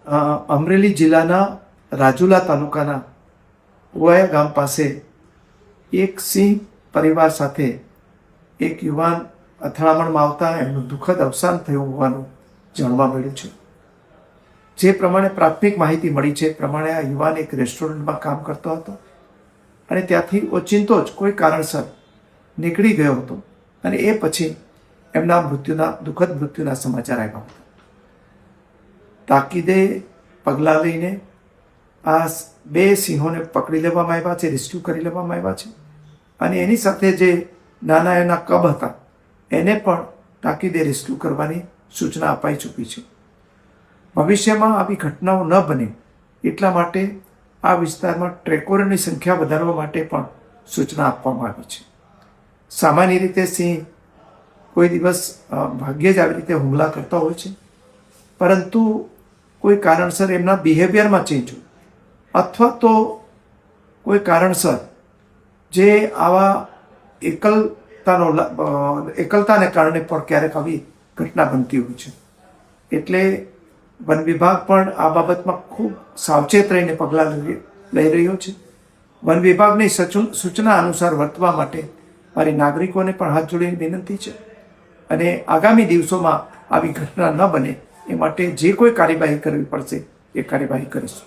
અમરેલી જિલ્લાના રાજુલા તાલુકાના ઓવાયા ગામ પાસે એક સિંહ પરિવાર સાથે એક યુવાન અથડામણમાં આવતા એમનું દુઃખદ અવસાન થયું હોવાનું જાણવા મળ્યું છે. જે પ્રમાણે પ્રાથમિક માહિતી મળી છે પ્રમાણે આ યુવાન એક રેસ્ટોરન્ટમાં કામ કરતો હતો અને ત્યાંથી ઓચિંતો જ કોઈ કારણસર નીકળી ગયો હતો અને એ પછી એમના દુઃખદ મૃત્યુના સમાચાર આવ્યા હતા. તાકીદે પગલાં લઈને આ બે સિંહોને પકડી લેવામાં આવ્યા છે, રેસ્ક્યુ કરી લેવામાં આવ્યા છે અને એની સાથે જે નાના એના કબ હતા એને પણ તાકીદે રેસ્ક્યુ કરવાની સૂચના અપાઈ ચૂકી છે. ભવિષ્યમાં આવી ઘટનાઓ ન બને એટલા માટે આ વિસ્તારમાં ટ્રેકોરની સંખ્યા વધારવા માટે પણ સૂચના આપવામાં આવી છે. સામાન્ય રીતે સિંહ કોઈ દિવસ ભાગ્યે જ આવી રીતે હુમલા કરતા હોય છે, પરંતુ કોઈ કારણસર એમના બિહેવિયરમાં ચેન્જ હોય અથવા તો કોઈ કારણસર જે આવા એકલતાને કારણે પણ ક્યારેક આવી ઘટના બનતી હોય છે. એટલે વન વિભાગ પણ આ બાબતમાં ખૂબ સાવચેત રહીને પગલાં લઈ રહ્યો છે. વન વિભાગની સૂચના અનુસાર વર્તવા માટે મારી નાગરિકોને પણ હાથ જોડીને વિનંતી છે અને આગામી દિવસોમાં આવી ઘટના ન બને એ માટે જે કોઈ કાર્યવાહી કરવી પડશે એ કાર્યવાહી કરીશું.